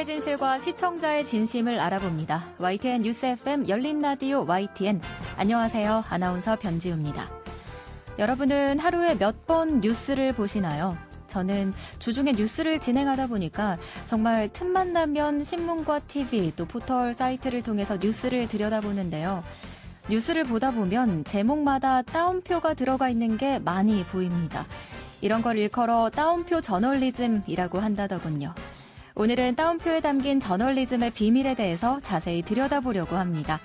기자의 진실과 시청자의 진심을 알아봅니다. YTN 뉴스 FM 열린 라디오 YTN. 안녕하세요. 아나운서 변지우입니다. 여러분은 하루에 몇 번 뉴스를 보시나요? 저는 주중에 뉴스를 진행하다 보니까 정말 틈만 나면 신문과 TV 또 포털 사이트를 통해서 뉴스를 들여다보는데요. 뉴스를 보다 보면 제목마다 따옴표가 들어가 있는 게 많이 보입니다. 이런 걸 일컬어 따옴표 저널리즘이라고 한다더군요. 오늘은 따옴표에 담긴 저널리즘의 비밀에 대해서 자세히 들여다보려고 합니다.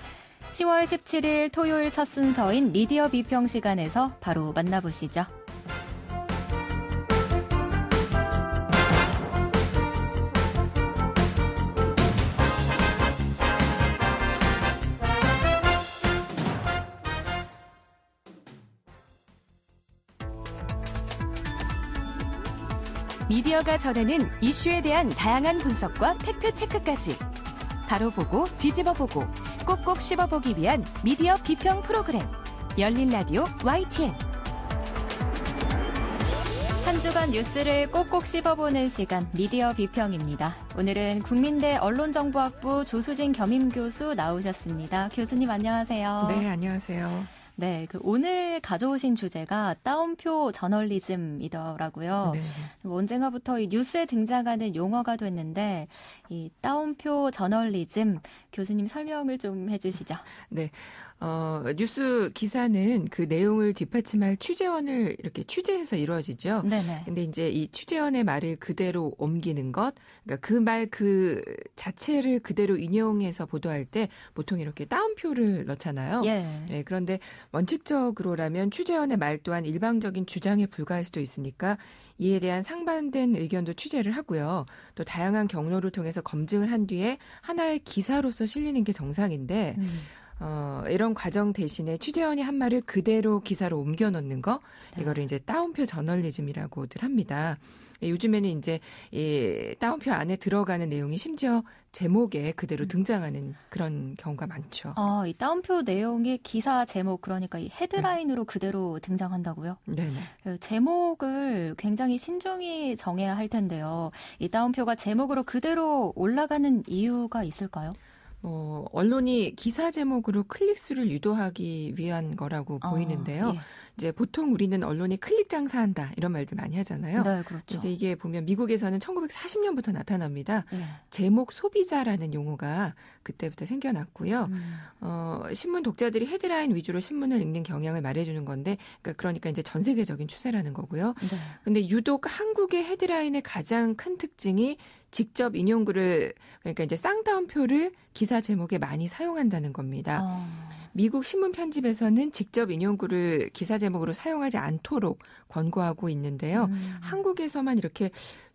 10월 17일 토요일 첫 순서인 미디어 비평 시간에서 바로 만나보시죠. 미디어가 전하는 이슈에 대한 다양한 분석과 팩트체크까지 바로 보고 뒤집어 보고 꼭꼭 씹어보기 위한 미디어 비평 프로그램 열린 라디오 YTN. 한 주간 뉴스를 꼭꼭 씹어보는 시간 미디어 비평입니다. 오늘은 국민대 언론정보학부 조수진 겸임교수 나오셨습니다. 교수님 안녕하세요. 네, 안녕하세요. 네, 오늘 가져오신 주제가 따옴표 저널리즘이더라고요. 네. 언젠가부터 이 뉴스에 등장하는 용어가 됐는데 이 따옴표 저널리즘 교수님 설명을 좀 해주시죠. 네, 뉴스 기사는 그 내용을 뒷받침할 취재원을 이렇게 취재해서 이루어지죠. 네네. 근데 이제 이 취재원의 말을 그대로 옮기는 것, 그러니까 그 말 그 자체를 그대로 인용해서 보도할 때 보통 이렇게 따옴표를 넣잖아요. 예. 네, 그런데 원칙적으로라면 취재원의 말 또한 일방적인 주장에 불과할 수도 있으니까 이에 대한 상반된 의견도 취재를 하고요. 또 다양한 경로를 통해서 검증을 한 뒤에 하나의 기사로서 실리는 게 정상인데 이런 과정 대신에 취재원이 한 말을 그대로 기사로 옮겨 넣는 거, 이거를 이제 따옴표 저널리즘이라고들 합니다. 요즘에는 이제 이 따옴표 안에 들어가는 내용이 심지어 제목에 그대로 등장하는 그런 경우가 많죠. 이 따옴표 내용이 기사 제목, 그러니까 이 헤드라인으로 그대로 등장한다고요? 네네. 제목을 굉장히 신중히 정해야 할 텐데요. 이 따옴표가 제목으로 그대로 올라가는 이유가 있을까요? 언론이 기사 제목으로 클릭수를 유도하기 위한 거라고 보이는데요. 예. 이제 보통 우리는 언론이 클릭 장사한다 이런 말들 많이 하잖아요. 네, 그렇죠. 이제 이게 보면 미국에서는 1940년부터 나타납니다. 예. 제목 소비자라는 용어가 그때부터 생겨났고요. 신문 독자들이 헤드라인 위주로 신문을 읽는 경향을 말해주는 건데, 그러니까 이제 전 세계적인 추세라는 거고요. 네. 근데 유독 한국의 헤드라인의 가장 큰 특징이 직접 인용글을, 그러니까 이제 쌍따옴표를 기사 제목에 많이 사용한다는 겁니다. 미국 신문 편집에서는 직접 인용글을 기사 제목으로 사용하지 않도록 권고하고 있는데요. 한국에서만 이렇게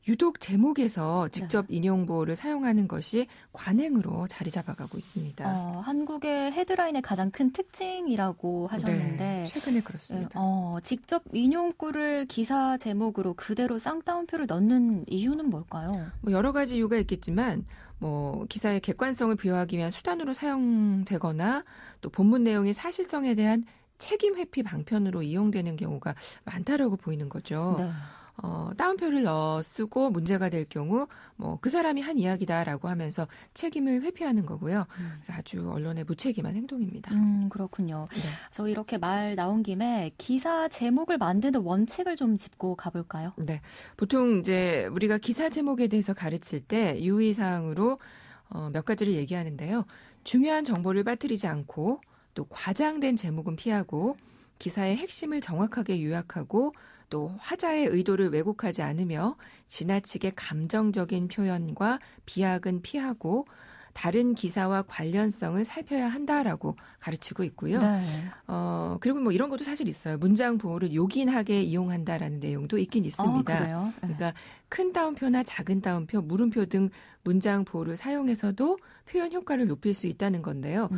유독 제목에서 직접 인용보호를 사용하는 것이 관행으로 자리 잡아가고 있습니다. 한국의 헤드라인의 가장 큰 특징이라고 하셨는데 네, 최근에 그렇습니다. 직접 인용글을 기사 제목으로 그대로 쌍따옴표를 넣는 이유는 뭘까요? 여러 가지 이유가 있겠지만 기사의 객관성을 부여하기 위한 수단으로 사용되거나 또 본문 내용의 사실성에 대한 책임 회피 방편으로 이용되는 경우가 많다라고 보이는 거죠. 네. 따옴표를 쓰고 문제가 될 경우 그 사람이 한 이야기다라고 하면서 책임을 회피하는 거고요. 그래서 아주 언론의 무책임한 행동입니다. 그렇군요. 네. 저 이렇게 말 나온 김에 기사 제목을 만드는 원칙을 좀 짚고 가볼까요? 네. 보통 이제 우리가 기사 제목에 대해서 가르칠 때 유의사항으로 몇 가지를 얘기하는데요. 중요한 정보를 빠뜨리지 않고 또 과장된 제목은 피하고 기사의 핵심을 정확하게 요약하고 또 화자의 의도를 왜곡하지 않으며 지나치게 감정적인 표현과 비약은 피하고 다른 기사와 관련성을 살펴야 한다라고 가르치고 있고요. 네. 그리고 이런 것도 사실 있어요. 문장 부호를 요긴하게 이용한다라는 내용도 있긴 있습니다. 그래요? 네. 그러니까 큰 따옴표나 작은 따옴표, 물음표 등 문장 부호를 사용해서도 표현 효과를 높일 수 있다는 건데요. 네.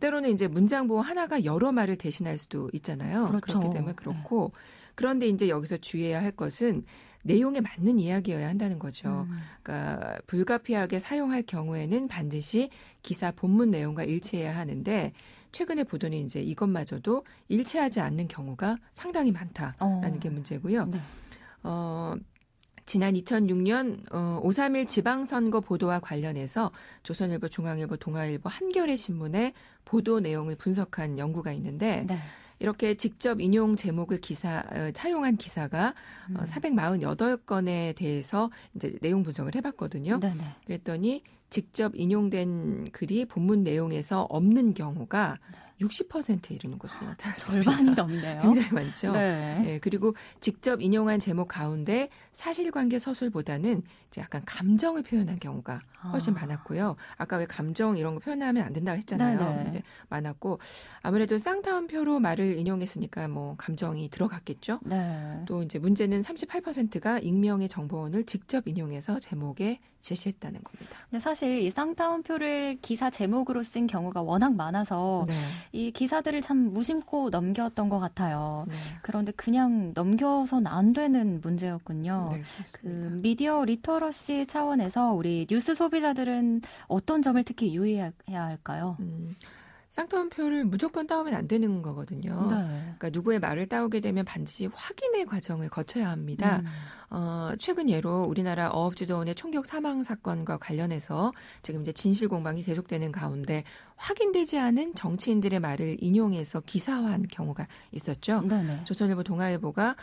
때로는 이제 문장 부호 하나가 여러 말을 대신할 수도 있잖아요. 그렇죠. 그렇기 때문에 그렇고. 그런데 이제 여기서 주의해야 할 것은 내용에 맞는 이야기여야 한다는 거죠. 그러니까 불가피하게 사용할 경우에는 반드시 기사 본문 내용과 일치해야 하는데 최근의 보도는 이제 이것마저도 일치하지 않는 경우가 상당히 많다라는 게 문제고요. 네. 지난 2006년 5.3일 지방선거 보도와 관련해서 조선일보, 중앙일보, 동아일보, 한겨레 신문의 보도 내용을 분석한 연구가 있는데 네. 이렇게 직접 인용 제목을 사용한 기사가 448건에 대해서 이제 내용 분석을 해봤거든요. 네네. 그랬더니 직접 인용된 글이 본문 내용에서 없는 경우가 60%에 이르는 것으로 나타났습니다. 절반이 넘네요. 굉장히 많죠. 네. 네, 그리고 직접 인용한 제목 가운데 사실관계 서술보다는 이제 약간 감정을 표현한 경우가 훨씬 많았고요. 아까 왜 감정 이런 거 표현하면 안 된다고 했잖아요. 근데 많았고 아무래도 쌍따옴표로 말을 인용했으니까 뭐 감정이 들어갔겠죠. 네. 또 이제 문제는 38%가 익명의 정보원을 직접 인용해서 제목에 제시했다는 겁니다. 근데 사실 이 쌍따옴표를 기사 제목으로 쓴 경우가 워낙 많아서 네. 이 기사들을 참 무심코 넘겼던 것 같아요. 네. 그런데 그냥 넘겨선 안 되는 문제였군요. 네, 그 미디어 리터러시 차원에서 우리 뉴스 소비자들은 어떤 점을 특히 유의해야 할까요? 쌍따옴표를 무조건 따오면 안 되는 거거든요. 네. 그러니까 누구의 말을 따오게 되면 반드시 확인의 과정을 거쳐야 합니다. 최근 예로 우리나라 어업지도원의 총격 사망 사건과 관련해서 지금 이제 진실 공방이 계속되는 가운데 확인되지 않은 정치인들의 말을 인용해서 기사화한 경우가 있었죠. 네네. 조선일보, 동아일보가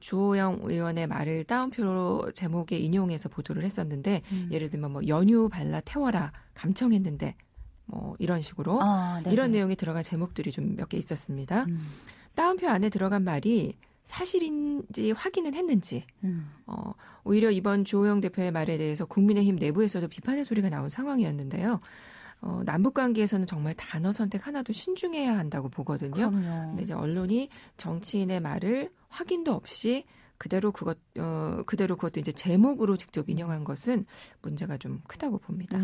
주호영 의원의 말을 따옴표로 제목에 인용해서 보도를 했었는데 예를 들면 뭐 연유 발라 태워라 감청했는데 뭐 이런 식으로 이런 내용이 들어간 제목들이 좀 몇 개 있었습니다. 따옴표 안에 들어간 말이 사실인지 확인은 했는지 오히려 이번 주호영 대표의 말에 대해서 국민의힘 내부에서도 비판의 소리가 나온 상황이었는데요. 남북관계에서는 정말 단어 선택 하나도 신중해야 한다고 보거든요. 그럼요. 근데 이제 언론이 정치인의 말을 확인도 없이 그대로 그것도 이제 제목으로 직접 인용한 것은 문제가 좀 크다고 봅니다.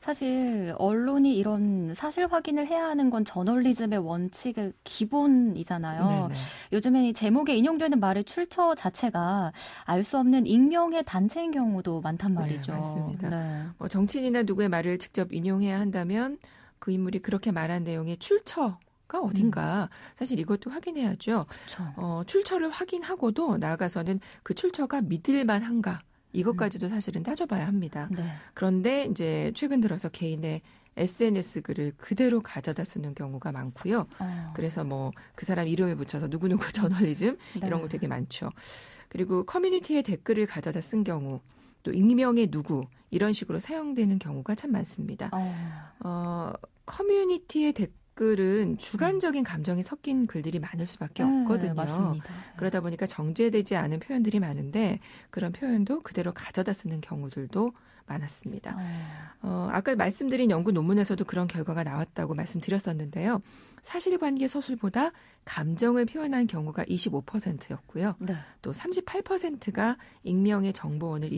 사실 언론이 이런 사실 확인을 해야 하는 건 저널리즘의 원칙의 기본이잖아요. 네네. 요즘에 이 제목에 인용되는 말의 출처 자체가 알 수 없는 익명의 단체인 경우도 많단 말이죠. 네, 맞습니다. 네. 정치인이나 누구의 말을 직접 인용해야 한다면 그 인물이 그렇게 말한 내용의 출처가 어딘가 사실 이것도 확인해야죠. 그렇죠. 출처를 확인하고도 나아가서는 그 출처가 믿을만한가 이것까지도 사실은 따져봐야 합니다. 네. 그런데 이제 최근 들어서 개인의 SNS 글을 그대로 가져다 쓰는 경우가 많고요. 그래서 뭐 그 사람 이름을 붙여서 누구누구 저널리즘 네. 이런 거 되게 많죠. 그리고 커뮤니티에 댓글을 가져다 쓴 경우 또 익명의 누구 이런 식으로 사용되는 경우가 참 많습니다. 커뮤니티의 댓글은 주관적인 감정이 섞인 글들이 많을 수밖에 없거든요. 맞습니다. 그러다 보니까 정제되지 않은 표현들이 많은데 그런 표현도 그대로 가져다 쓰는 경우들도 많았습니다. 아까 말씀드린 연구 논문에서도 그런 결과가 나왔다고 말씀드렸었는데요. 사실관계 서술보다 감정을 표현한 경우가 25%였고요. 네. 또 38%가 익명의 정보원을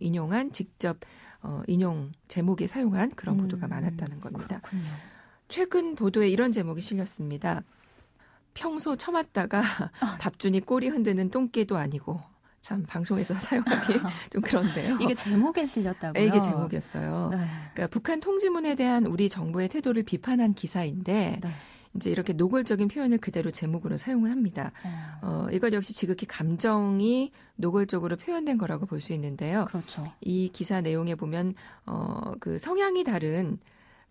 인용한 직접 인용 제목에 사용한 그런 보도가 많았다는 겁니다. 그렇군요. 최근 보도에 이런 제목이 실렸습니다. 평소 처맞다가 밥준이 꼬리 흔드는 똥개도 아니고 참 방송에서 사용하기 좀 그런데요. 이게 제목에 실렸다고요? 이게 제목이었어요. 네. 그러니까 북한 통지문에 대한 우리 정부의 태도를 비판한 기사인데 네. 이제 이렇게 노골적인 표현을 그대로 제목으로 사용을 합니다. 이것 역시 지극히 감정이 노골적으로 표현된 거라고 볼 수 있는데요. 그렇죠. 이 기사 내용에 보면 그 성향이 다른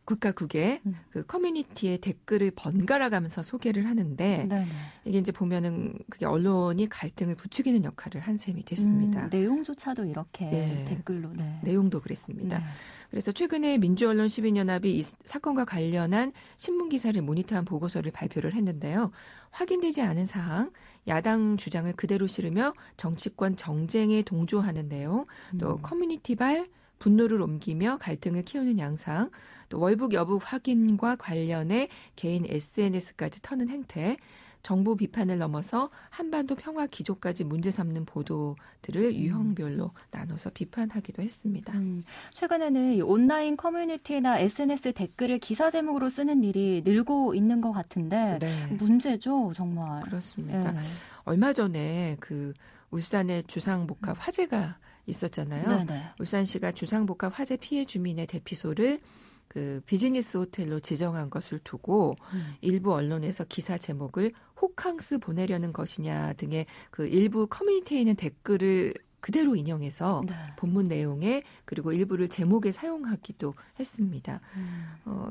국가 국의 그 커뮤니티의 댓글을 번갈아 가면서 소개를 하는데 네네. 이게 이제 보면은 그게 언론이 갈등을 부추기는 역할을 한 셈이 됐습니다. 내용조차도 이렇게 네. 댓글로. 네. 내용도 그랬습니다. 네. 그래서 최근에 민주언론시민연합이 이 사건과 관련한 신문기사를 모니터한 보고서를 발표를 했는데요. 확인되지 않은 사항, 야당 주장을 그대로 실으며 정치권 정쟁에 동조하는 내용, 또 커뮤니티발 분노를 옮기며 갈등을 키우는 양상, 또 월북 여부 확인과 관련해 개인 SNS까지 터는 행태, 정부 비판을 넘어서 한반도 평화 기조까지 문제 삼는 보도들을 유형별로 나눠서 비판하기도 했습니다. 최근에는 이 온라인 커뮤니티나 SNS 댓글을 기사 제목으로 쓰는 일이 늘고 있는 것 같은데 네. 문제죠, 정말. 그렇습니다. 네. 얼마 전에 그 울산의 주상복합 화재가 있었잖아요. 네네. 울산시가 주상복합 화재 피해 주민의 대피소를 그 비즈니스 호텔로 지정한 것을 두고 일부 언론에서 기사 제목을 호캉스 보내려는 것이냐 등의 그 일부 커뮤니티에 있는 댓글을 그대로 인용해서 네. 본문 내용에 그리고 일부를 제목에 사용하기도 했습니다.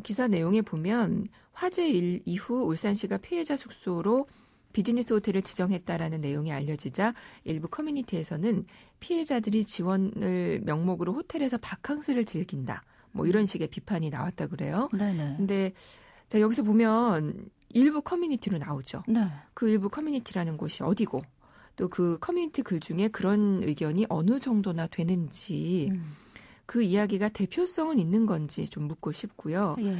기사 내용에 보면 화재 일 이후 울산시가 피해자 숙소로 비즈니스 호텔을 지정했다라는 내용이 알려지자 일부 커뮤니티에서는 피해자들이 지원을 명목으로 호텔에서 바캉스를 즐긴다. 뭐 이런 식의 비판이 나왔다 그래요. 네네. 근데 자, 여기서 보면 일부 커뮤니티로 나오죠. 네. 그 일부 커뮤니티라는 곳이 어디고 또 그 커뮤니티 글 중에 그런 의견이 어느 정도나 되는지 그 이야기가 대표성은 있는 건지 좀 묻고 싶고요. 예.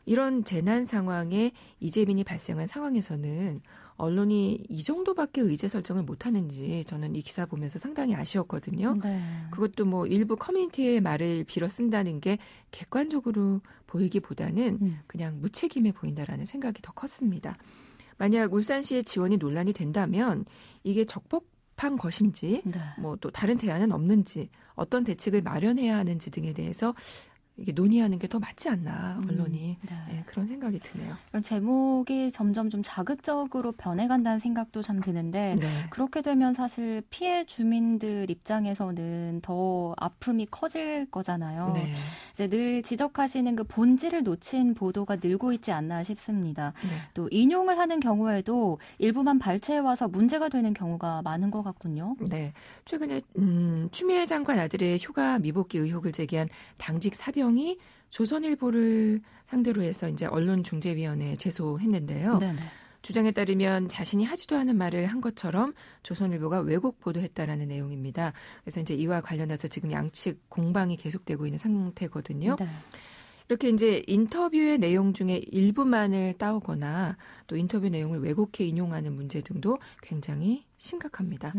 이런 재난 상황에 이재민이 발생한 상황에서는 언론이 이 정도밖에 의제 설정을 못하는지 저는 이 기사 보면서 상당히 아쉬웠거든요. 네. 그것도 뭐 일부 커뮤니티의 말을 빌어 쓴다는 게 객관적으로 보이기보다는 그냥 무책임해 보인다라는 생각이 더 컸습니다. 만약 울산시의 지원이 논란이 된다면 이게 적법한 것인지 네. 뭐 또 다른 대안은 없는지 어떤 대책을 마련해야 하는지 등에 대해서 이게 논의하는 게 더 맞지 않나 언론이 네. 네, 그런 생각이 드네요. 이런 제목이 점점 좀 자극적으로 변해간다는 생각도 참 드는데 네. 그렇게 되면 사실 피해 주민들 입장에서는 더 아픔이 커질 거잖아요. 네. 이제 늘 지적하시는 그 본질을 놓친 보도가 늘고 있지 않나 싶습니다. 네. 또 인용을 하는 경우에도 일부만 발췌해 와서 문제가 되는 경우가 많은 것 같군요. 네. 최근에 추미애 장관 아들의 휴가 미복귀 의혹을 제기한 당직 사병이 조선일보를 상대로 해서 이제 언론중재위원회에 제소했는데요. 네네. 주장에 따르면 자신이 하지도 않은 말을 한 것처럼 조선일보가 왜곡 보도했다라는 내용입니다. 그래서 이제 이와 관련해서 지금 양측 공방이 계속되고 있는 상태거든요. 네. 이렇게 이제 인터뷰의 내용 중에 일부만을 따오거나 또 인터뷰 내용을 왜곡해 인용하는 문제 등도 굉장히 심각합니다.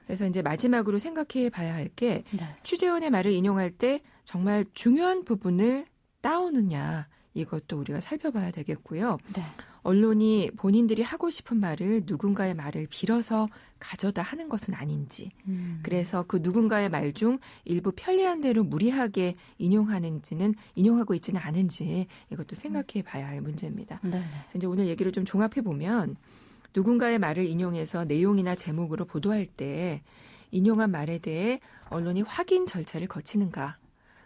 그래서 이제 마지막으로 생각해 봐야 할 게 네. 취재원의 말을 인용할 때 정말 중요한 부분을 따오느냐 이것도 우리가 살펴봐야 되겠고요. 네. 언론이 본인들이 하고 싶은 말을 누군가의 말을 빌어서 가져다 하는 것은 아닌지 그래서 그 누군가의 말 중 일부 편리한 대로 무리하게 인용하고 있지는 않은지 이것도 생각해 봐야 할 문제입니다. 네. 그래서 이제 오늘 얘기를 좀 종합해 보면 누군가의 말을 인용해서 내용이나 제목으로 보도할 때 인용한 말에 대해 언론이 확인 절차를 거치는가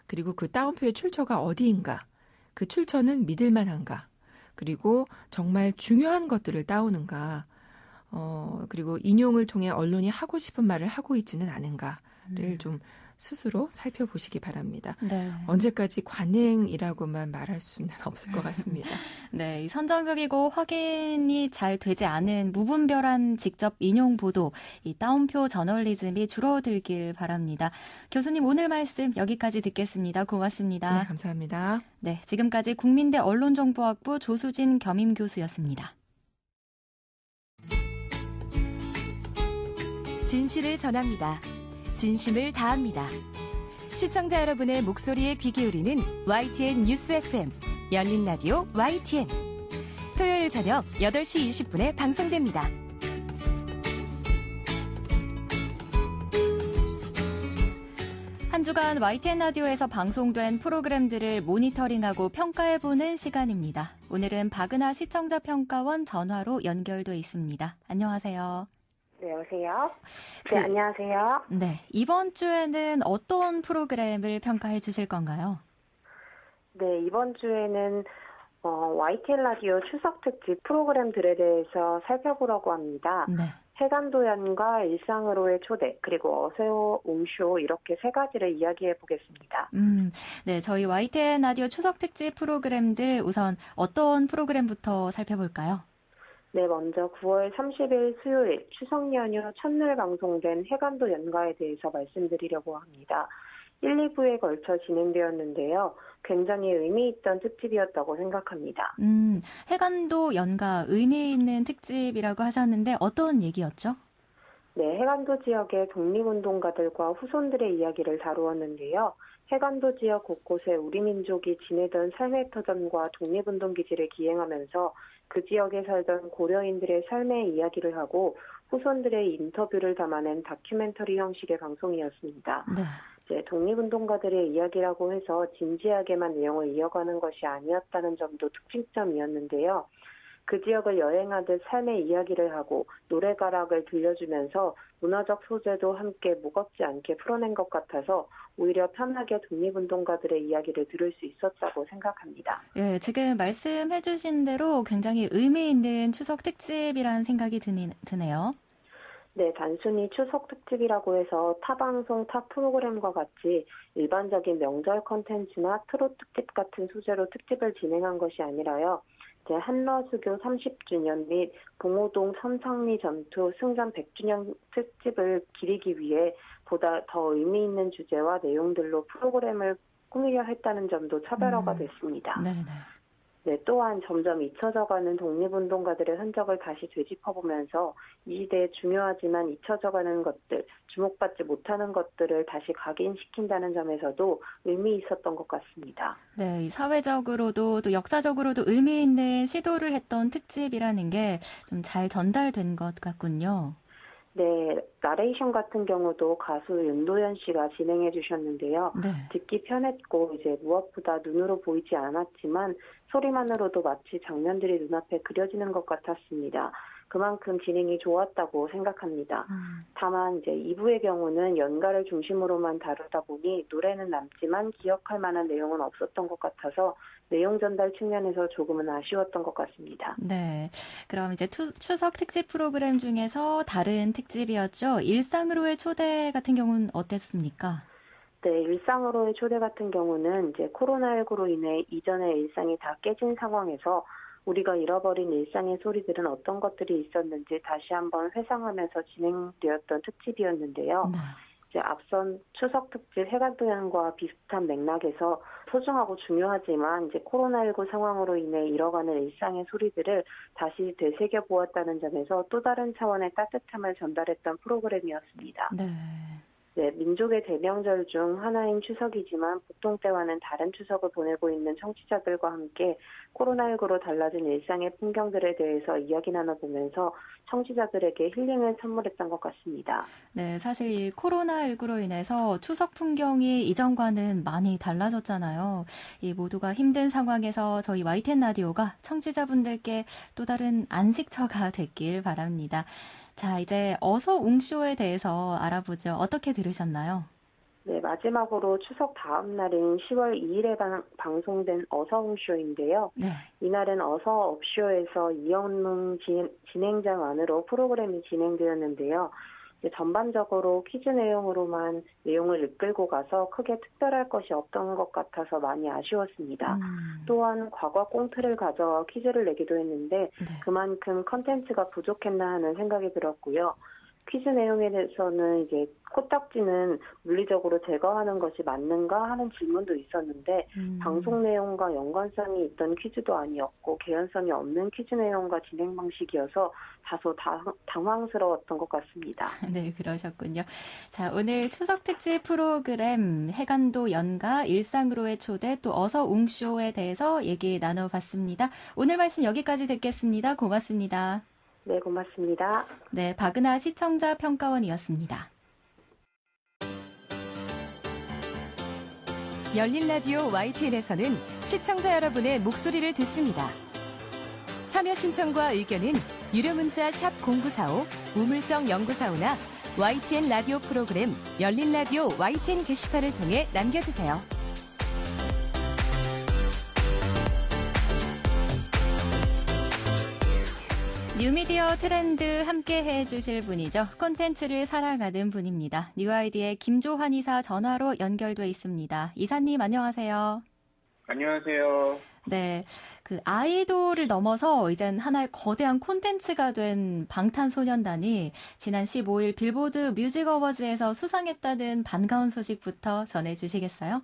그리고 그 따옴표의 출처가 어디인가 그 출처는 믿을 만한가 그리고 정말 중요한 것들을 따오는가 그리고 인용을 통해 언론이 하고 싶은 말을 하고 있지는 않은가를 좀 스스로 살펴보시기 바랍니다. 네. 언제까지 관행이라고만 말할 수는 없을 것 같습니다. 네, 이 선정적이고 확인이 잘 되지 않은 무분별한 직접 인용 보도, 이 따옴표 저널리즘이 줄어들길 바랍니다. 교수님 오늘 말씀 여기까지 듣겠습니다. 고맙습니다. 네, 감사합니다. 네, 지금까지 국민대 언론정보학부 조수진 겸임교수였습니다. 진실을 전합니다. 진심을 다합니다. 시청자 여러분의 목소리에 귀 기울이는 YTN 뉴스 FM 열린 라디오 YTN 토요일 저녁 8시 20분에 방송됩니다. 한 주간 YTN 라디오에서 방송된 프로그램들을 모니터링하고 평가해보는 시간입니다. 오늘은 박은하 시청자평가원 전화로 연결돼 있습니다. 안녕하세요. 네, 여보세요? 네, 안녕하세요. 네, 이번 주에는 어떤 프로그램을 평가해 주실 건가요? 네, 이번 주에는 YTN 라디오 추석 특집 프로그램들에 대해서 살펴보려고 합니다. 네. 해관도연과 일상으로의 초대, 그리고 어세요 옹쇼 이렇게 세 가지를 이야기해 보겠습니다. 네, 저희 YTN 라디오 추석 특집 프로그램들 우선 어떤 프로그램부터 살펴볼까요? 네, 먼저 9월 30일 수요일 추석 연휴 첫날 방송된 해관도 연가에 대해서 말씀드리려고 합니다. 1, 2부에 걸쳐 진행되었는데요. 굉장히 의미 있던 특집이었다고 생각합니다. 해관도 연가 의미 있는 특집이라고 하셨는데 어떤 얘기였죠? 네, 해관도 지역의 독립운동가들과 후손들의 이야기를 다루었는데요. 해관도 지역 곳곳에 우리 민족이 지내던 삶의 터전과 독립운동 기지를 기행하면서 그 지역에 살던 고려인들의 삶의 이야기를 하고 후손들의 인터뷰를 담아낸 다큐멘터리 형식의 방송이었습니다. 네. 이제 독립운동가들의 이야기라고 해서 진지하게만 내용을 이어가는 것이 아니었다는 점도 특징점이었는데요. 그 지역을 여행하듯 삶의 이야기를 하고 노래가락을 들려주면서 문화적 소재도 함께 무겁지 않게 풀어낸 것 같아서 오히려 편하게 독립운동가들의 이야기를 들을 수 있었다고 생각합니다. 예, 지금 말씀해 주신 대로 굉장히 의미 있는 추석 특집이라는 생각이 드네요. 네, 단순히 추석 특집이라고 해서 타 방송, 타 프로그램과 같이 일반적인 명절 컨텐츠나 트롯 특집 같은 소재로 특집을 진행한 것이 아니라요. 이제 한러수교 30주년 및 봉오동 섬상리 전투 승전 100주년 특집을 기리기 위해 보다 더 의미 있는 주제와 내용들로 프로그램을 꾸미려 했다는 점도 차별화가 됐습니다. 네네. 네, 또한 점점 잊혀져가는 독립운동가들의 흔적을 다시 되짚어보면서 이 시대에 중요하지만 잊혀져가는 것들, 주목받지 못하는 것들을 다시 각인시킨다는 점에서도 의미 있었던 것 같습니다. 네, 사회적으로도 또 역사적으로도 의미 있는 시도를 했던 특집이라는 게 좀 잘 전달된 것 같군요. 네, 나레이션 같은 경우도 가수 윤도현 씨가 진행해 주셨는데요. 네. 듣기 편했고 이제 무엇보다 눈으로 보이지 않았지만 소리만으로도 마치 장면들이 눈앞에 그려지는 것 같았습니다. 그만큼 진행이 좋았다고 생각합니다. 다만 이제 2부의 경우는 연가를 중심으로만 다루다 보니 노래는 남지만 기억할 만한 내용은 없었던 것 같아서 내용 전달 측면에서 조금은 아쉬웠던 것 같습니다. 네. 그럼 이제 추석 특집 프로그램 중에서 다른 특집이었죠. 일상으로의 초대 같은 경우는 어땠습니까? 네, 일상으로의 초대 같은 경우는 이제 코로나19로 인해 이전의 일상이 다 깨진 상황에서 우리가 잃어버린 일상의 소리들은 어떤 것들이 있었는지 다시 한번 회상하면서 진행되었던 특집이었는데요. 네. 이제 앞선 추석 특집 해관도연과 비슷한 맥락에서 소중하고 중요하지만 이제 코로나19 상황으로 인해 잃어가는 일상의 소리들을 다시 되새겨 보았다는 점에서 또 다른 차원의 따뜻함을 전달했던 프로그램이었습니다. 네. 네, 민족의 대명절 중 하나인 추석이지만 보통 때와는 다른 추석을 보내고 있는 청취자들과 함께 코로나19로 달라진 일상의 풍경들에 대해서 이야기 나눠보면서 청취자들에게 힐링을 선물했던 것 같습니다. 네, 사실 이 코로나19로 인해서 추석 풍경이 이전과는 많이 달라졌잖아요. 이 모두가 힘든 상황에서 저희 YTN 라디오가 청취자분들께 또 다른 안식처가 됐길 바랍니다. 자, 이제 어서웅쇼에 대해서 알아보죠. 어떻게 들으셨나요? 네, 마지막으로 추석 다음 날인 10월 2일에 방송된 어서웅쇼인데요. 네. 이날은 어서업쇼에서 이영웅 진행자만으로 프로그램이 진행되었는데요. 전반적으로 퀴즈 내용으로만 내용을 이끌고 가서 크게 특별할 것이 없던 것 같아서 많이 아쉬웠습니다. 또한 과거 꽁트를 가져와 퀴즈를 내기도 했는데 네. 그만큼 컨텐츠가 부족했나 하는 생각이 들었고요. 퀴즈 내용에 대해서는 이제 코딱지는 물리적으로 제거하는 것이 맞는가 하는 질문도 있었는데 방송 내용과 연관성이 있던 퀴즈도 아니었고 개연성이 없는 퀴즈 내용과 진행 방식이어서 다소 당황스러웠던 것 같습니다. 네, 그러셨군요. 자, 오늘 추석 특집 프로그램 해관도 연가 일상으로의 초대 또 어서웅쇼에 대해서 얘기 나눠봤습니다. 오늘 말씀 여기까지 듣겠습니다. 고맙습니다. 네, 고맙습니다. 네, 박은하 시청자 평가원이었습니다. 열린 라디오 YTN에서는 시청자 여러분의 목소리를 듣습니다. 참여 신청과 의견은 유료 문자 샵 0945, 우물정 0945나 YTN 라디오 프로그램 열린 라디오 YTN 게시판을 통해 남겨주세요. 뉴미디어 트렌드 함께 해주실 분이죠. 콘텐츠를 살아가는 분입니다. 뉴아이디의 김조한 이사 전화로 연결돼 있습니다. 이사님 안녕하세요. 안녕하세요. 네, 그 아이돌을 넘어서 이젠 하나의 거대한 콘텐츠가 된 방탄소년단이 지난 15일 빌보드 뮤직 어워즈에서 수상했다는 반가운 소식부터 전해주시겠어요?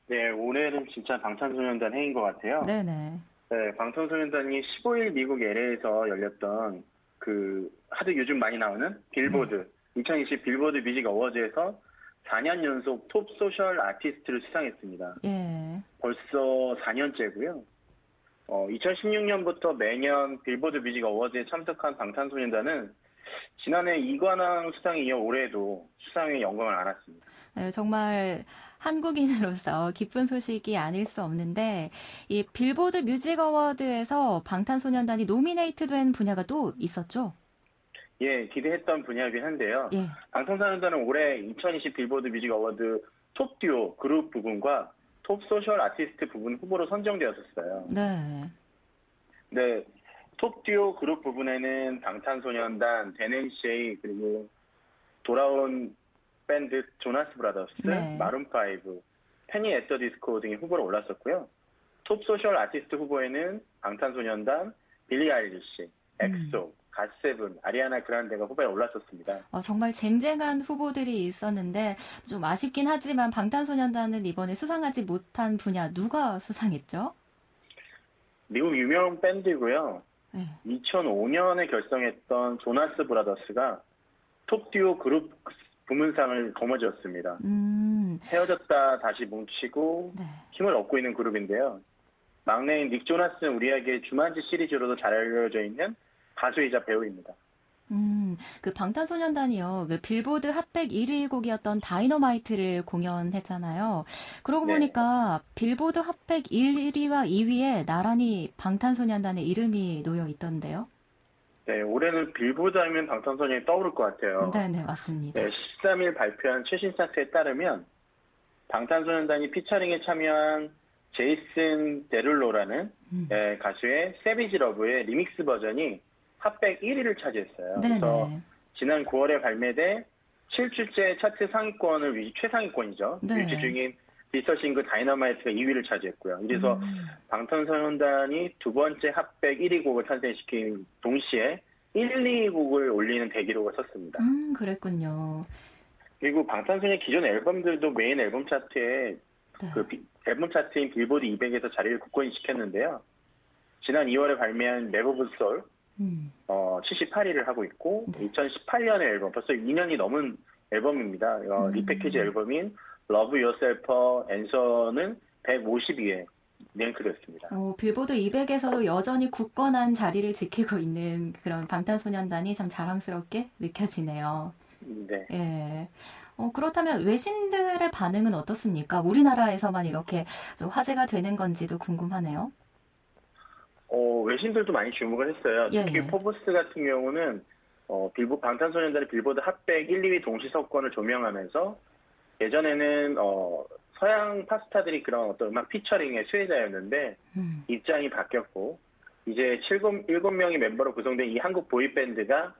네, 올해는 진짜 방탄소년단 해인 것 같아요. 네네. 네, 방탄소년단이 15일 미국 LA에서 열렸던 하도 요즘 많이 나오는 빌보드, 2020 빌보드 뮤직 어워즈에서 4년 연속 톱 소셜 아티스트를 수상했습니다. 예. 벌써 4년째고요. 2016년부터 매년 빌보드 뮤직 어워즈에 참석한 방탄소년단은 지난해 이관왕 수상에 이어 올해도 수상에 영광을 안았습니다. 네, 정말 한국인으로서 기쁜 소식이 아닐 수 없는데 이 빌보드 뮤직 어워드에서 방탄소년단이 노미네이트된 분야가 또 있었죠? 예, 기대했던 분야이긴 한데요. 예. 방탄소년단은 올해 2020 빌보드 뮤직 어워드 톱 듀오 그룹 부분과 톱 소셜 아티스트 부분 후보로 선정되었었어요. 네. 네, 톱 듀오 그룹 부분에는 방탄소년단, 데넨쉐이, 그리고 돌아온 밴드 조나스 브라더스, 네. 마룬5, 페니 앳 더 디스코 등이 후보로 올랐었고요. 톱 소셜 아티스트 후보에는 방탄소년단, 빌리 아일리시, 엑소, 갓세븐, 아리아나 그란데가 후보에 올랐었습니다. 정말 쟁쟁한 후보들이 있었는데 좀 아쉽긴 하지만 방탄소년단은 이번에 수상하지 못한 분야 누가 수상했죠? 미국 유명 밴드고요. 네. 2005년에 결성했던 조나스 브라더스가 톱 듀오 그룹 부문상을 거머쥐었습니다. 헤어졌다 다시 뭉치고 네. 힘을 얻고 있는 그룹인데요. 막내인 닉 조나스는 우리에게 주만지 시리즈로도 잘 알려져 있는 가수이자 배우입니다. 그 방탄소년단이요. 그 빌보드 핫백 1위 곡이었던 다이너마이트를 공연했잖아요. 그러고 네. 보니까 빌보드 핫백 1위와 2위에 나란히 방탄소년단의 이름이 놓여 있던데요. 네, 올해는 빌보드 하면 방탄소년단이 떠오를 것 같아요. 네, 맞습니다. 네, 13일 발표한 최신 차트에 따르면 방탄소년단이 피처링에 참여한 제이슨 데룰로라는 가수의 세비지 러브의 리믹스 버전이 핫백 1위를 차지했어요. 네네. 그래서 지난 9월에 발매돼 7주째 차트 상위권을 최상위권이죠. 네. 유지 중인 디지털 싱글 다이너마이트가 2위를 차지했고요. 이래서 방탄소년단이 두 번째 핫백 1위 곡을 탄생시킨 동시에 1, 2위 곡을 올리는 대기록을 썼습니다. 그랬군요. 그리고 방탄소년단 기존 앨범들도 메인 앨범 차트에 네. 앨범 차트인 빌보드 200에서 자리를 굳건히 지켰는데요. 지난 2월에 발매한 랩 오브 소울 78위를 하고 있고 네. 2018년의 앨범 벌써 2년이 넘은 앨범입니다. 리패키지 앨범인 Love Yourself Answer는 152위에 랭크됐습니다. 빌보드 200에서도 여전히 굳건한 자리를 지키고 있는 그런 방탄소년단이 참 자랑스럽게 느껴지네요. 네. 예. 그렇다면 외신들의 반응은 어떻습니까? 우리나라에서만 이렇게 좀 화제가 되는 건지도 궁금하네요. 외신들도 많이 주목을 했어요. 특히 포브스 같은 경우는 방탄소년단의 빌보드 핫백 1, 2위 동시 석권을 조명하면서 예전에는 서양 팝스타들이 그런 어떤 음악 피처링의 수혜자였는데 입장이 바뀌었고 이제 7명의 멤버로 구성된 이 한국 보이밴드가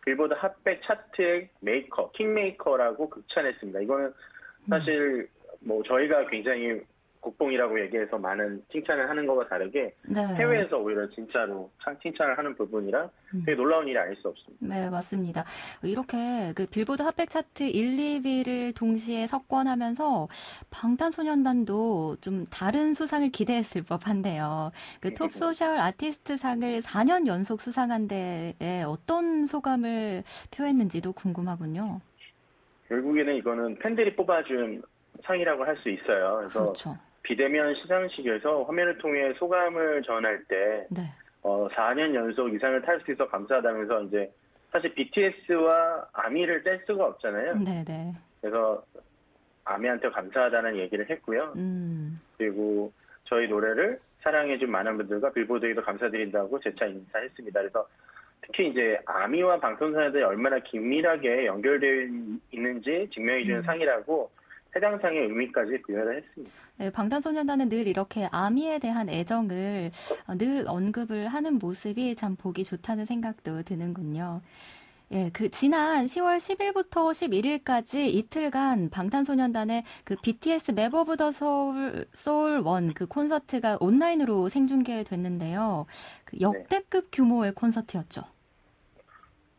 빌보드 핫백 차트의 메이커, 킹메이커라고 극찬했습니다. 이거는 사실 뭐 저희가 굉장히 국뽕이라고 얘기해서 많은 칭찬을 하는 것과 다르게 네. 해외에서 오히려 진짜로 칭찬을 하는 부분이라 되게 놀라운 일이 아닐 수 없습니다. 네, 맞습니다. 이렇게 그 빌보드 핫백 차트 1, 2위를 동시에 석권하면서 방탄소년단도 좀 다른 수상을 기대했을 법한데요. 그 톱 소셜 아티스트 상을 4년 연속 수상한 데에 어떤 소감을 표했는지도 궁금하군요. 결국에는 이거는 팬들이 뽑아준 상이라고 할 수 있어요. 그래서 그렇죠. 비대면 시상식에서 화면을 통해 소감을 전할 때 네. 4년 연속 이상을 탈 수 있어 감사하다면서 이제 사실 BTS와 아미를 뗄 수가 없잖아요. 네네. 그래서 아미한테 감사하다는 얘기를 했고요. 그리고 저희 노래를 사랑해준 많은 분들과 빌보드에도 감사드린다고 재차 인사했습니다. 그래서 특히 이제 아미와 방탄소년단이 얼마나 긴밀하게 연결되어 있는지 증명해주는 상이라고 해당 상의 의미까지 부여를 했습니다. 네, 방탄소년단은 늘 이렇게 아미에 대한 애정을 늘 언급을 하는 모습이 참 보기 좋다는 생각도 드는군요. 예, 그 지난 10월 10일부터 11일까지 이틀간 방탄소년단의 그 BTS 맵 오브 더 소울 1 그 콘서트가 온라인으로 생중계됐는데요. 그 역대급 규모의 콘서트였죠.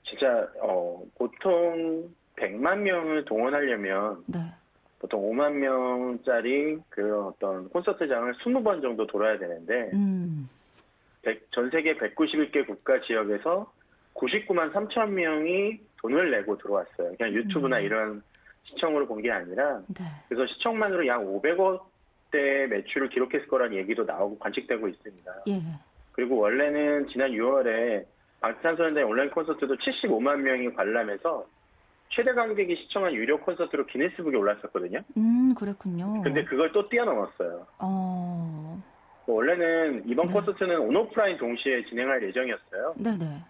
진짜 보통 100만 명을 동원하려면 보통 5만 명짜리 그 어떤 콘서트장을 20번 정도 돌아야 되는데 전 세계 191개 국가 지역에서 99만 3천 명이 돈을 내고 들어왔어요. 그냥 유튜브나 이런 시청으로 본 게 아니라 그래서 시청만으로 약 500억대 매출을 기록했을 거라는 얘기도 나오고 관측되고 있습니다. 예. 그리고 원래는 지난 6월에 방탄소년단의 온라인 콘서트도 75만 명이 관람해서 최대 관객이 시청한 유료 콘서트로 기네스북에 올랐었거든요. 그랬군요. 근데 그걸 또 뛰어넘었어요. 원래는 이번 네. 콘서트는 온오프라인 동시에 진행할 예정이었어요. 네네.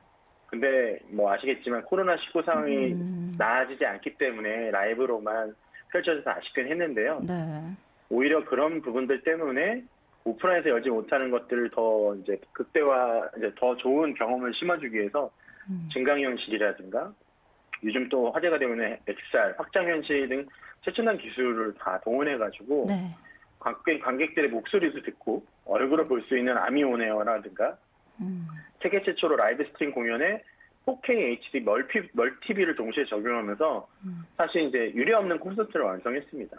근데 뭐 아시겠지만 코로나19 상황이 나아지지 않기 때문에 라이브로만 펼쳐져서 아쉽긴 했는데요. 네. 오히려 그런 부분들 때문에 오프라인에서 열지 못하는 것들을 더 이제 극대화, 이제 더 좋은 경험을 심어주기 위해서 증강현실이라든가 요즘 또 화제가 되고 있는 XR, 확장현실 등 최첨단 기술을 다 동원해가지고 네. 관객들의 목소리도 듣고 얼굴을 볼 수 있는 아미온에어라든가 세계 최초로 라이브 스트림 공연에 4K HD 멀티비를 동시에 적용하면서 사실 이제 유례없는 콘서트를 완성했습니다.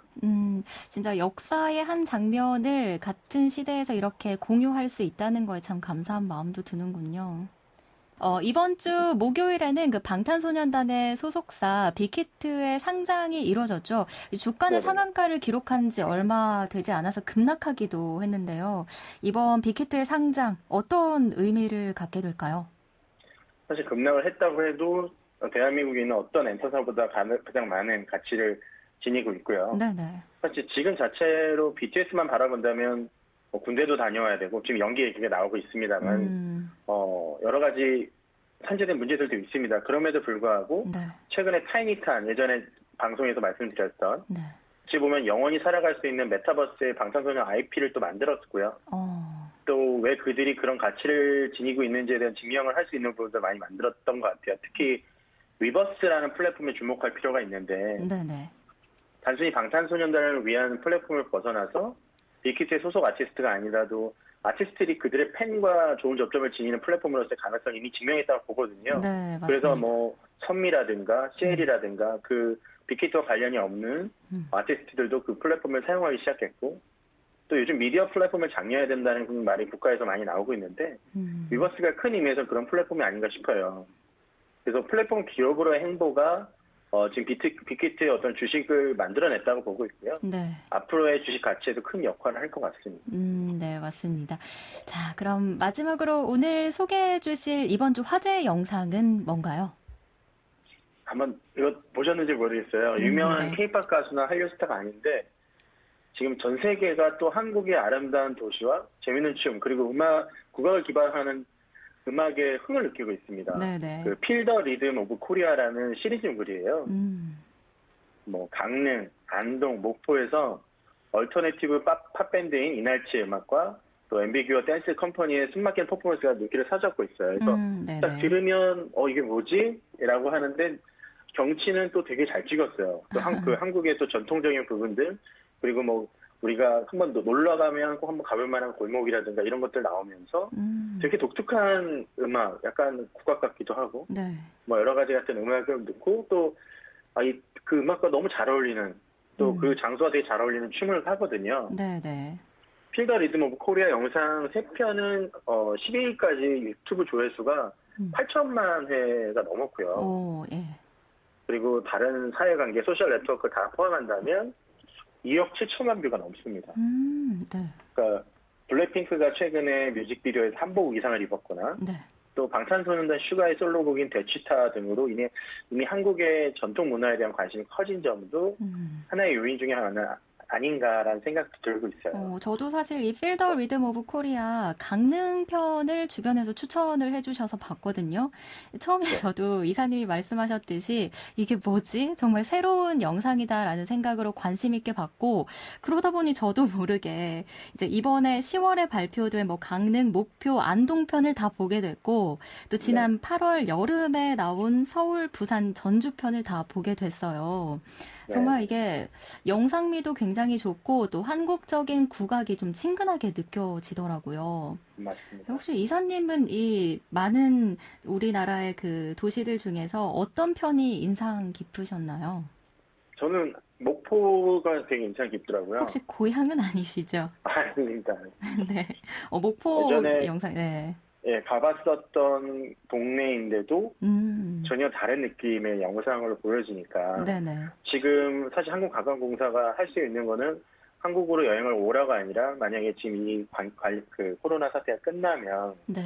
진짜 역사의 한 장면을 같은 시대에서 이렇게 공유할 수 있다는 거에 참 감사한 마음도 드는군요. 이번 주 목요일에는 그 방탄소년단의 소속사 빅히트의 상장이 이루어졌죠. 주가는 네네. 상한가를 기록한 지 얼마 되지 않아서 급락하기도 했는데요. 이번 빅히트의 상장 어떤 의미를 갖게 될까요? 사실 급락을 했다고 해도 대한민국에 있는 어떤 엔터사보다 가장 많은 가치를 지니고 있고요. 네네. 사실 지금 자체로 BTS만 바라본다면 군대도 다녀와야 되고 지금 연기 얘기가 나오고 있습니다만 여러 가지 산재된 문제들도 있습니다. 그럼에도 불구하고 네. 최근에 타이니탄 예전에 방송에서 말씀드렸던 네. 어찌 보면 영원히 살아갈 수 있는 메타버스의 방탄소년 IP를 또 만들었고요. 또 왜 그들이 그런 가치를 지니고 있는지에 대한 증명을 할 수 있는 부분도 많이 만들었던 것 같아요. 특히 위버스라는 플랫폼에 주목할 필요가 있는데 네네. 단순히 방탄소년단을 위한 플랫폼을 벗어나서 빅히트의 소속 아티스트가 아니라도 아티스트들이 그들의 팬과 좋은 접점을 지니는 플랫폼으로서의 가능성이 이미 증명했다고 보거든요. 네, 맞습니다. 그래서 뭐 선미라든가 CL이라든가 그 빅히트와 관련이 없는 아티스트들도 그 플랫폼을 사용하기 시작했고 또 요즘 미디어 플랫폼을 장려해야 된다는 말이 국가에서 많이 나오고 있는데 위버스가 큰 의미에서 그런 플랫폼이 아닌가 싶어요. 그래서 플랫폼 기업으로의 행보가 지금 빅히트의 어떤 주식을 만들어냈다고 보고 있고요. 네. 앞으로의 주식 가치에도 큰 역할을 할 것 같습니다. 네, 맞습니다. 자, 그럼 마지막으로 오늘 소개해 주실 이번 주 화제 영상은 뭔가요? 한번 이거 보셨는지 모르겠어요. 유명한 K-팝 가수나 한류 스타가 아닌데 지금 전 세계가 또 한국의 아름다운 도시와 재밌는 춤 그리고 국악을 기반하는 음악에 흥을 느끼고 있습니다. 네네. 그 Feel the Rhythm of Korea라는 시리즈물이에요. 뭐 강릉, 안동, 목포에서 얼터네티브 팝밴드인 이날치의 음악과 또 앰비규어 댄스 컴퍼니의 숨막힌 퍼포먼스가 눈길을 사로잡고 있어요. 그래서 딱 들으면 이게 뭐지? 라고 하는데 경치는 또 되게 잘 찍었어요. 또 한국의 또 전통적인 부분들 그리고 뭐 우리가 한번 놀러 가면 꼭 한번 가볼 만한 골목이라든가 이런 것들 나오면서 되게 독특한 음악, 약간 국악 같기도 하고 네. 뭐 여러 가지 같은 음악을 듣고 또 그 음악과 너무 잘 어울리는 또 그 장소와 되게 잘 어울리는 춤을 하거든요. 네네. Feel the Rhythm of Korea 영상 3편은 12일까지 유튜브 조회수가 8천만 회가 넘었고요. 오, 예. 그리고 다른 사회관계, 소셜 네트워크 다 포함한다면 2억 7천만 뷰가 넘습니다. 네. 그러니까 블랙핑크가 최근에 뮤직비디오에서 한복 이상을 입었거나 네. 또 방탄소년단 슈가의 솔로곡인 대취타 등으로 이미 한국의 전통 문화에 대한 관심이 커진 점도 하나의 요인 중에 하나 아닌가라는 생각도 들고 있어요. 저도 사실 이 Feel the Rhythm of Korea 강릉 편을 주변에서 추천을 해주셔서 봤거든요. 처음에 저도 이사님이 말씀하셨듯이 이게 뭐지? 정말 새로운 영상이다라는 생각으로 관심 있게 봤고 그러다 보니 저도 모르게 이제 이번에 10월에 발표된 뭐 강릉, 목표, 안동 편을 다 보게 됐고 또 지난 8월 여름에 나온 서울, 부산, 전주 편을 다 보게 됐어요. 정말 이게 영상미도 굉장히 좋고 또 한국적인 국악이 좀 친근하게 느껴지더라고요. 맞습니다. 혹시 이사님은 이 많은 우리나라의 그 도시들 중에서 어떤 편이 인상 깊으셨나요? 저는 목포가 되게 인상 깊더라고요. 혹시 고향은 아니시죠? 아닙니다. 네. 목포 예전에 영상, 네. 예, 가봤었던 동네인데도 전혀 다른 느낌의 영상으로 보여지니까 네네. 지금 사실 한국관광공사가 할 수 있는 거는 한국으로 여행을 오라가 아니라 만약에 지금 그 코로나 사태가 끝나면 네.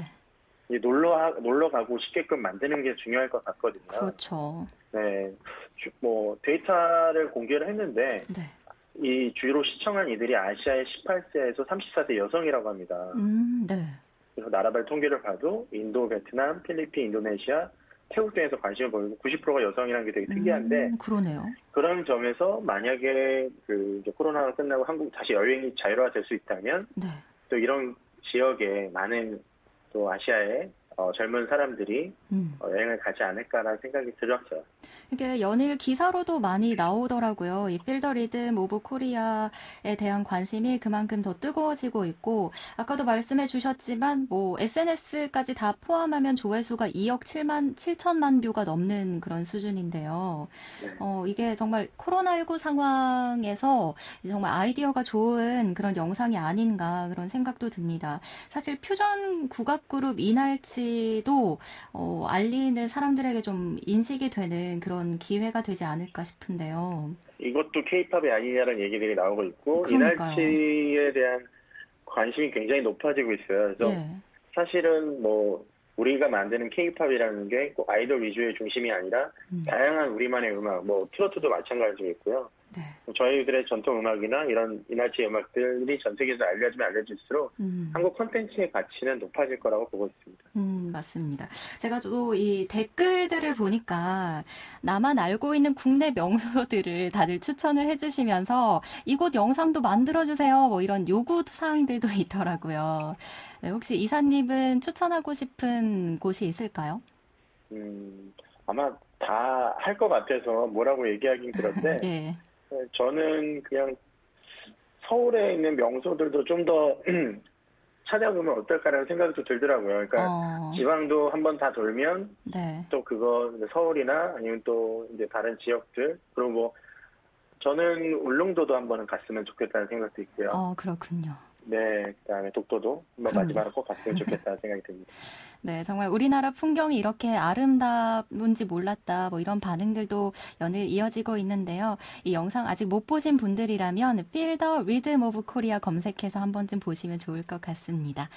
놀러 가고 싶게끔 만드는 게 중요할 것 같거든요. 그렇죠. 네, 뭐 데이터를 공개를 했는데 네. 이 주로 시청한 이들이 아시아의 18세에서 34세 여성이라고 합니다. 네. 그래서 나라별 통계를 봐도 인도, 베트남, 필리핀, 인도네시아, 태국 등에서 관심을 보이고 90%가 여성이라는 게 되게 특이한데 그러네요. 그런 점에서 만약에 이제 코로나가 끝나고 한국 다시 여행이 자유화될 수 있다면 네. 또 이런 지역에 많은 또 아시아의 젊은 사람들이 여행을 가지 않을까라는 생각이 들었어요. 이게 연일 기사로도 많이 나오더라고요. 이 필더 리듬 오브 코리아에 대한 관심이 그만큼 더 뜨거워지고 있고 아까도 말씀해 주셨지만 뭐 SNS까지 다 포함하면 조회수가 2억 7천만 뷰가 넘는 그런 수준인데요. 네. 이게 정말 코로나19 상황에서 정말 아이디어가 좋은 그런 영상이 아닌가 그런 생각도 듭니다. 사실 퓨전 국악 그룹 이날치도 알리는 사람들에게 좀 인식이 되는 그런 기회가 되지 않을까 싶은데요. 이것도 K-팝이 아니냐는 얘기들이 나오고 있고 그러니까요. 이날치에 대한 관심이 굉장히 높아지고 있어요. 그래서 예. 사실은 뭐 우리가 만드는 K-팝이라는 게 꼭 아이돌 위주의 중심이 아니라 다양한 우리만의 음악, 뭐 트로트도 마찬가지겠고요. 네. 저희들의 전통 음악이나 이런 이날치 음악들이 전 세계에서 알려지면 알려질수록 한국 콘텐츠의 가치는 높아질 거라고 보고 있습니다. 맞습니다. 제가 또 이 댓글들을 보니까 나만 알고 있는 국내 명소들을 다들 추천을 해주시면서 이곳 영상도 만들어주세요. 뭐 이런 요구사항들도 있더라고요. 네, 혹시 이사님은 추천하고 싶은 곳이 있을까요? 아마 다 할 것 같아서 뭐라고 얘기하긴 그런데 예. 저는 그냥 서울에 있는 명소들도 좀 더 찾아보면 어떨까라는 생각이 좀 들더라고요. 그러니까 지방도 한번 다 돌면 네. 또 그거 서울이나 아니면 또 이제 다른 지역들 그리고 뭐 저는 울릉도도 한번은 갔으면 좋겠다는 생각도 있고요. 그렇군요. 네, 그다음에 독도도 한번 마지막으로 꼭 갔으면 좋겠다는 생각이 듭니다. 네, 정말 우리나라 풍경이 이렇게 아름다운지 몰랐다, 뭐 이런 반응들도 연일 이어지고 있는데요. 이 영상 아직 못 보신 분들이라면 Feel the Rhythm of Korea 검색해서 한 번쯤 보시면 좋을 것 같습니다.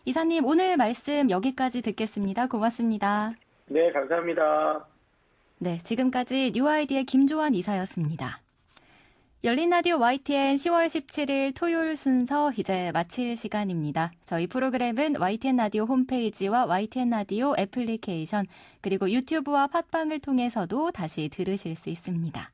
이사님, 오늘 말씀 여기까지 듣겠습니다. 고맙습니다. 네, 감사합니다. 네, 지금까지 뉴아이디의 김조한 이사였습니다. 열린 라디오 YTN 10월 17일 토요일 순서 이제 마칠 시간입니다. 저희 프로그램은 YTN 라디오 홈페이지와 YTN 라디오 애플리케이션 그리고 유튜브와 팟빵을 통해서도 다시 들으실 수 있습니다.